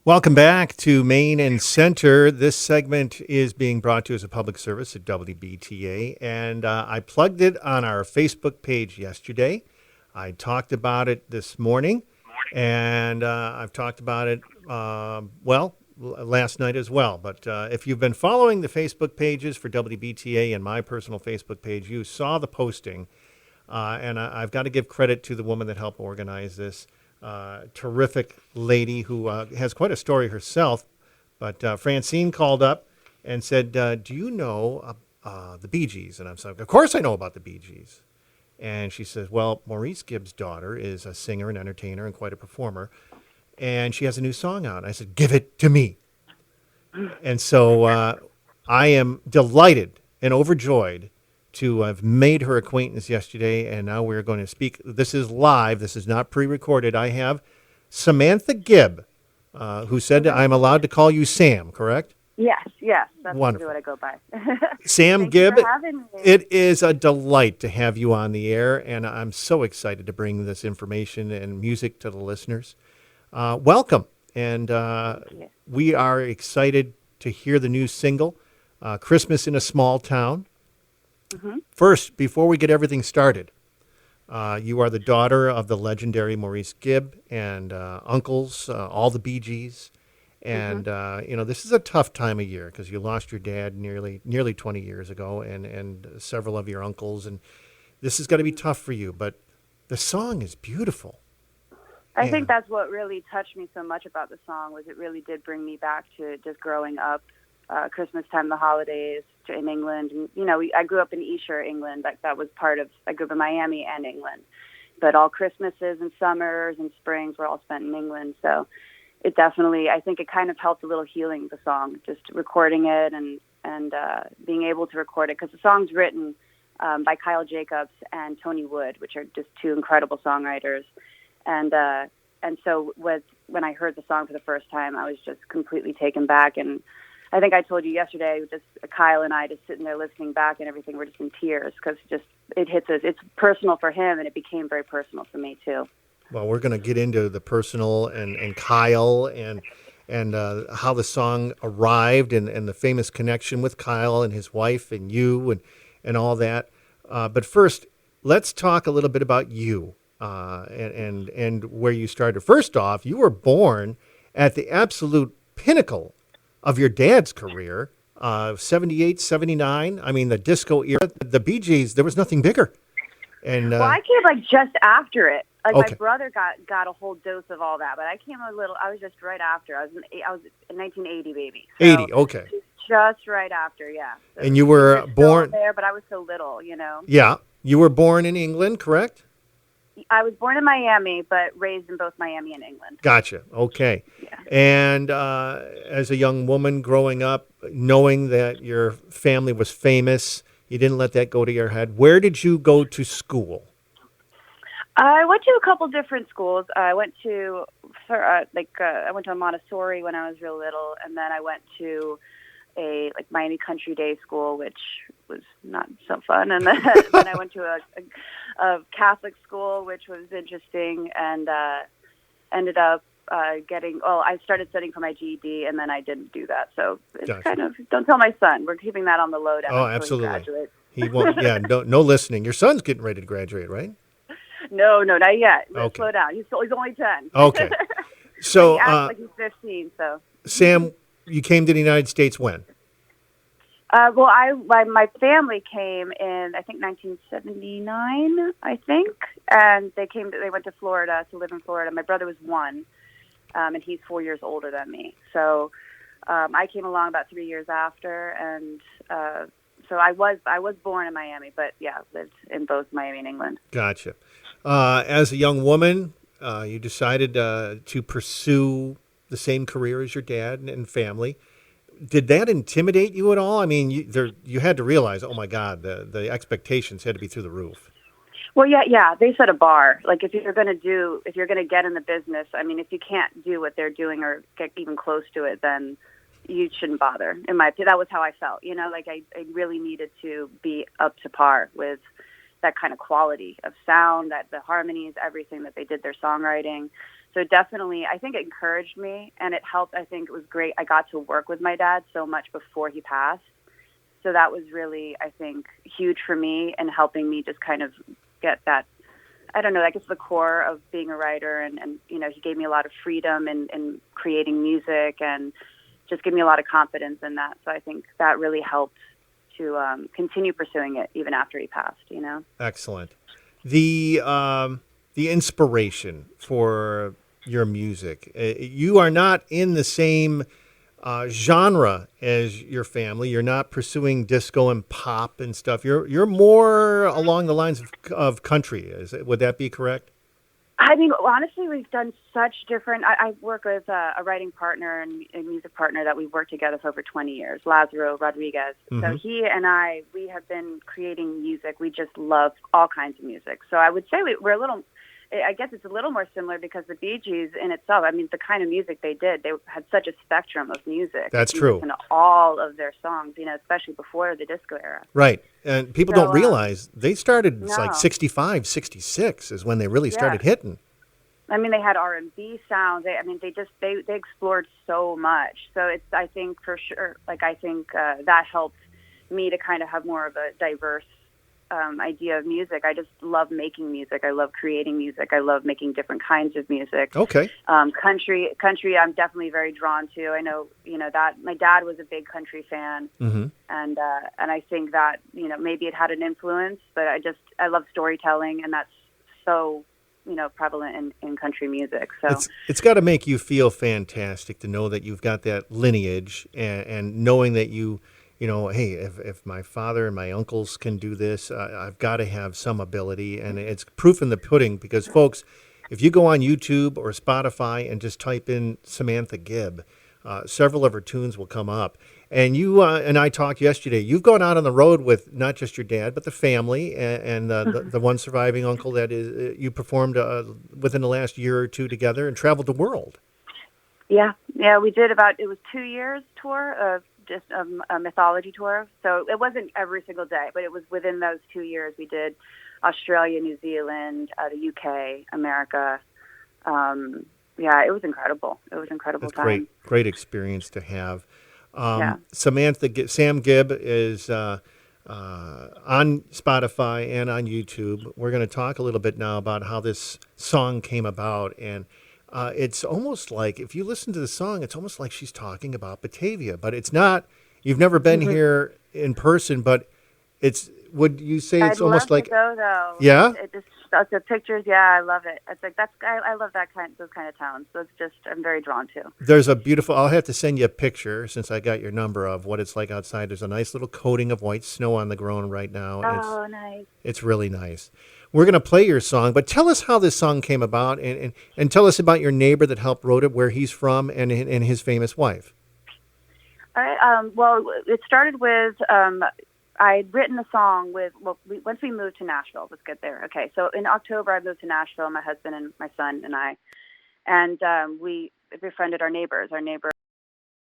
Welcome back to Main and Center. This segment is being brought to you as a public service at WBTA, and I plugged it on our Facebook page yesterday. I talked about it this morning, and I've talked about it, last night as well. But if you've been following the Facebook pages for WBTA and my personal Facebook page, you saw the posting, and I've got to give credit to the woman that helped organize this. Terrific lady who has quite a story herself. But Francine called up and said, do you know the BeeGees? And I'm saying, of course I know about the BeeGees. And she says, well, Maurice Gibb's daughter is a singer and entertainer and quite a performer. And she has a new song out. I said, give it to me. And so I am delighted and overjoyed to have made her acquaintance yesterday, and now we're going to speak. This is live. This is not pre-recorded. I have Samantha Gibb, who said I'm allowed to call you Sam, correct? Yes. That's wonderful. what I go by. Sam Thank Gibb, you for having me. it is a delight to have you on the air, and I'm so excited to bring this information and music to the listeners. Welcome, and we are excited to hear the new single, Christmas in a Small Town. Mm-hmm. First, before we get everything started, you are the daughter of the legendary Maurice Gibb and uncles, all the BeeGees. And, this is a tough time of year because you lost your dad nearly 20 years ago and several of your uncles. And this is going to be tough for you. But the song is beautiful. I think that's what really touched me so much about the song was it really did bring me back to just growing up. Christmas time, the holidays in England. And, I grew up in Esher, England. That was part of, I grew up in Miami and England. But all Christmases and summers and springs were all spent in England. So it definitely, I think it kind of helped a little healing the song, just recording it and being able to record it. Because the song's written by Kyle Jacobs and Tony Wood, which are just two incredible songwriters. And so when I heard the song for the first time, I was just completely taken back. And I think I told you yesterday, just Kyle and I just sitting there listening back and everything, we're just in tears because it hits us. It's personal for him, and it became very personal for me, too. Well, we're going to get into the personal and Kyle and how the song arrived and the famous connection with Kyle and his wife and you and all that. But first, let's talk a little bit about you and where you started. First off, you were born at the absolute pinnacle of your dad's career, 78, 79. I mean, the disco era, the BeeGees, there was nothing bigger. And well, I came just after it. Okay. My brother got a whole dose of all that, but I came I was just right after. I was a 1980 baby. So 80, okay. Just right after, yeah. So and you were born there, but I was so little, Yeah, you were born in England, correct? I was born in Miami, but raised in both Miami and England. Gotcha. Okay. Yeah. And as a young woman growing up, knowing that your family was famous, you didn't let that go to your head. Where did you go to school? I went to a couple different schools. I went to I went to a Montessori when I was real little, and then I went to a Miami Country Day School, which was not so fun. And then, then I went to a Catholic school, which was interesting, and ended up I started studying for my GED, and then I didn't do that. So it's Gotcha. kind of, don't tell my son. We're keeping that on the low down. Oh, until absolutely. he graduates. He won't. Yeah, no listening. Your son's getting ready to graduate, right? No, not yet. Okay. Slow down. He's only 10. Okay. So, he acts like he's 15. So, Sam, you came to the United States when? My family came in, I think, 1979, and they went to Florida to live in Florida. My brother was 1, and he's 4 years older than me. So I came along about 3 years after, and so I was born in Miami, but yeah, lived in both Miami and England. Gotcha. As a young woman, you decided to pursue the same career as your dad and family. Did that intimidate you at all? I mean, you had to realize, oh my God, the expectations had to be through the roof. Well, yeah, they set a bar. Like if you're going to get in the business, I mean, if you can't do what they're doing or get even close to it, then you shouldn't bother. In my opinion, that was how I felt. I really needed to be up to par with that kind of quality of sound, that the harmonies, everything that they did, their songwriting. So definitely, I think it encouraged me, and it helped. I think it was great. I got to work with my dad so much before he passed. So that was really, I think, huge for me and helping me just kind of get that, I don't know, I guess the core of being a writer. And you know, he gave me a lot of freedom in creating music and just gave me a lot of confidence in that. So I think that really helped to continue pursuing it even after he passed, you know? Excellent. The inspiration for your music. You are not in the same genre as your family. You're not pursuing disco and pop and stuff. You're more along the lines of country. Would that be correct? I mean, honestly, we've done such different. I work with a writing partner and a music partner that we've worked together for over 20 years, Lazaro Rodriguez. Mm-hmm. So he and we have been creating music. We just love all kinds of music. So I would say we're a little. I guess it's a little more similar because the BeeGees in itself, I mean, the kind of music they did, they had such a spectrum of music. That's true. In all of their songs, you know, especially before the disco era. Right. And people don't realize they started no. like 65, 66 is when they really started hitting. I mean, they had R&B sounds. They explored so much. So it's, I think for sure, that helped me to kind of have more of a diverse idea of music. I just love making music. I love creating music. I love making different kinds of music. Okay. Country, I'm definitely very drawn to. I know, you know, that my dad was a big country fan, mm-hmm. and I think that, you know, maybe it had an influence, but I love storytelling, and that's so, you know, prevalent in country music. So it's got to make you feel fantastic to know that you've got that lineage and knowing that you know, hey, if my father and my uncles can do this, I've got to have some ability. And it's proof in the pudding because, folks, if you go on YouTube or Spotify and just type in Samantha Gibb, several of her tunes will come up. And you and I talked yesterday. You've gone out on the road with not just your dad, but the family and the one surviving uncle that is you performed within the last year or two together and traveled the world. Yeah, we did it was 2 years tour of just a Mythology tour. So it wasn't every single day, but it was within those 2 years. We did Australia, New Zealand, the UK, America. Yeah, it was incredible. It was an incredible time. Great experience to have. Sam Gibb is on Spotify and on YouTube. We're going to talk a little bit now about how this song came about. And it's almost like, if you listen to the song, it's almost like she's talking about Batavia. But it's not. You've never been mm-hmm. here in person, but would you say it's almost like... I'd love to go, though. Yeah? The pictures, yeah, I love it. It's like I love those kind of towns. So it's just I'm very drawn to. There's a beautiful. I'll have to send you a picture since I got your number of what it's like outside. There's a nice little coating of white snow on the ground right now. Oh, nice. It's really nice. We're going to play your song, but tell us how this song came about, and tell us about your neighbor that helped wrote it, where he's from, and his famous wife. All right. Well, it started with. I'd written the song once we moved to Nashville. Let's get there. Okay, so in October, I moved to Nashville, my husband and my son and I, and we befriended our neighbors. Our neighbor